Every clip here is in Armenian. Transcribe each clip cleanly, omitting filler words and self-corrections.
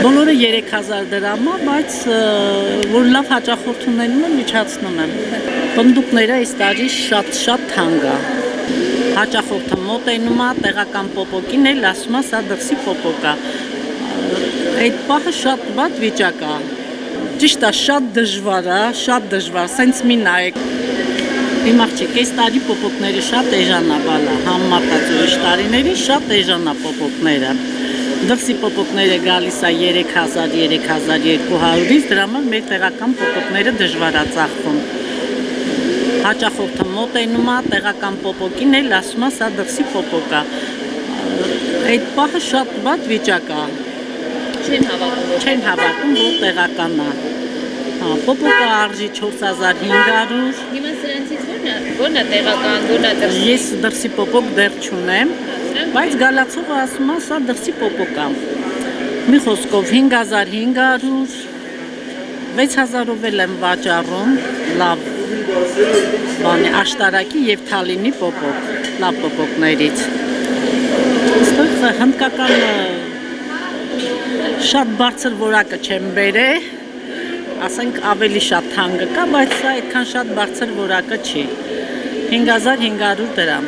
Բոլորը 3000 դրամ է, բայց որ լավ հաճախորդ ունենում եմ, միջացնում եմ։ Պնդուկները այս տարի շատ թանկ է։ Հաճախորդը մոտենում է, տեղական պոպոկին էլ ասում է, սա դրսի պոպոկ է։ Այդ պահը շատ վատ վիճակ է։ Ճիշտ է, շատ դժվար է, շատ դժվար, սենց մի նայեք։ Իմ աղջիկ, այս տարի պոպոկները շատ էժան է բալա, համեմատած ուրիշ տարիների շատ էժան է պոպոկները։ Դրսի պոպոկները գալիս է 3000-3200-ից, դրա համար մեր տեղական պոպոկները դժվար է ծախվում։ Հաճախորդը մոտենում է, տեղական պոպոկին էլ ասում է, սա դրսի պոպոկ է։ Այդ պահը շատ վատ վիճակ է։ Չեն հավատում, որ տեղական է։ Պոպոկը արժի 4500։ Հիմա սրանցից ո՞րն է տեղական, ո՞րն է դրսի։ Ես դրսի պոպոկ դեռ չունեմ, բայց գալացողը ասում է, սա դրսի պոպոկ է։ Մի խոսքով 5500, 6000-ով էլ եմ վաճառում, լավ բանի աշտարակի եւ Թալինի պոպոկ, լավ պոպոկներից։ Այստեղ հնդկական շատ բարձր որակը չեմ բերել, ասենք ավելի շատ թանկը կա, բայց սա այդքան շատ բարձր որակը չի։ 5500 դրամ։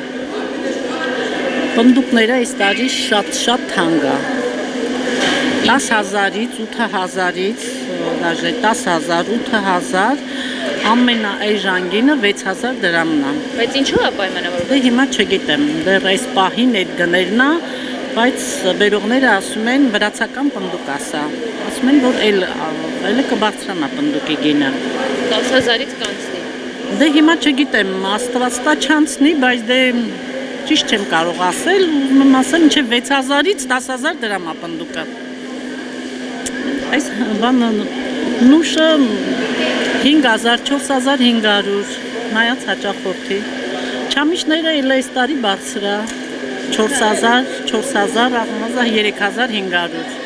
Պնդուկները այս տարի շատ թանկ է։ 10000-ից, 8000-ից, դաժե 10000, 8000, ամենաէժանգինը 6000 դրամն է։ Բայց ինչու է պայմանավորված։ Դե հիմա չգիտեմ, դեռ այս պահին այդ գներն է, բայց բերողները ասում են վրացական պնդուկ է սա։ Ասում են, որ էլ կբարձրանա պնդուկի գինը։ 10000-ից կանցնի։ Դե հիմա չգիտեմ, Աստված տա չանցնի, բայց դե ճիշտ չեմ կարող ասել, ուզում եմ ասել, մինչև 6000-ից 10000 դրամ է պնդուկը։ Այս բանը նուշը 5000, 4500, նայած հաճախորդի։ Չամիչները էլ այս տարի բարձր է, 4000, աղմազա 3500։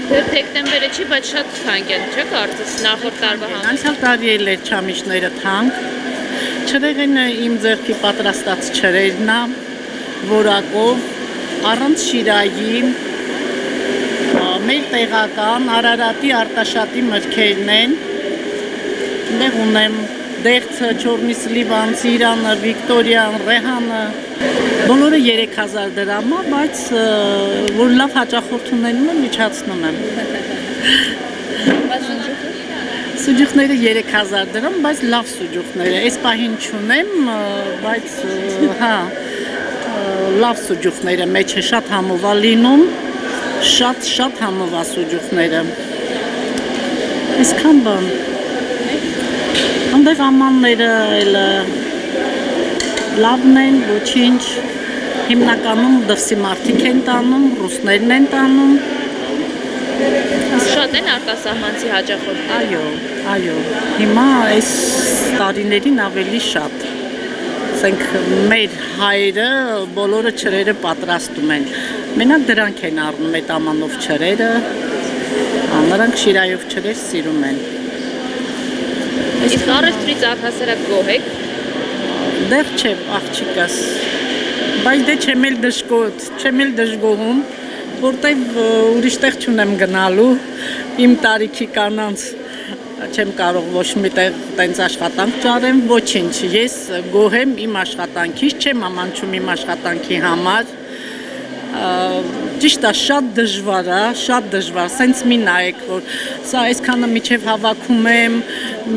Դեռ դեկտեմբերը չի, բայց շատ թանկ են, չէ՞ կարծես նախորդ տարվա համեմատ։ Անցյալ տարի էլ էր չամիչները թանկ։ Չրեղենը իմ ձեռքի պատրաստած չրերն է, որակով, առանց շիրայի, մեր տեղական Արարատի Արտաշատի մրգերն են։ Այնտեղ ունեմ դեղցը, չորնի սլիվան, ծիրանը, Վիկտորիան, ռեհանը։ Բոլորը 3000 դրամ է, բայց որ լավ հաճախորդ ունենում եմ, միջացնում եմ։ Սուջուխները 3000 դրամ, բայց լավ սուջուխները։ Այս պահին չունեմ, բայց հա, լավ սուջուխները մեջը շատ համով է լինում, շատ համով է սուջուխները։ Այսքան բան։ Այնտեղ ամանները էլ լավն են, ոչինչ, հիմնականում դրսի մարդիկ են տանում, ռուսներն են տանում։ Շատ են արտասահմանցի հաճախորդներ։ Այո, հիմա այս տարիներին ավելի շատ։ Ասենք մեր հայերը բոլորը չրերը պատրաստում են։ Մենակ դրանք են առնում այդ ամանով չրերը, նրանք շիրայով չրեր սիրում են։ Իսկ առևտրից առհասարակ գոհ եք։ Դեռ չէ, աղջիկս, բայց դե չեմ էլ դժգոհում, որտեղ ուրիշ տեղ չունեմ գնալու, իմ տարիքի կանանց չեմ կարող ոչ մի տեղ տենց աշխատանք ճարեմ, ոչինչ, ես գոհ եմ իմ աշխատանքից, չեմ ամանչում իմ աշխատանքի համար, ճիշտ է, շատ դժվար, սենց մի նայեք, որ սա այսքանը միջև հավաքում եմ,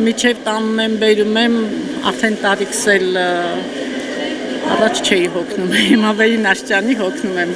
միջև տանում եմ, բերում եմ, արդեն տարիքս էլ առաջ չէի հոգնում, հիմա վերին աշճանի հոգնում եմ։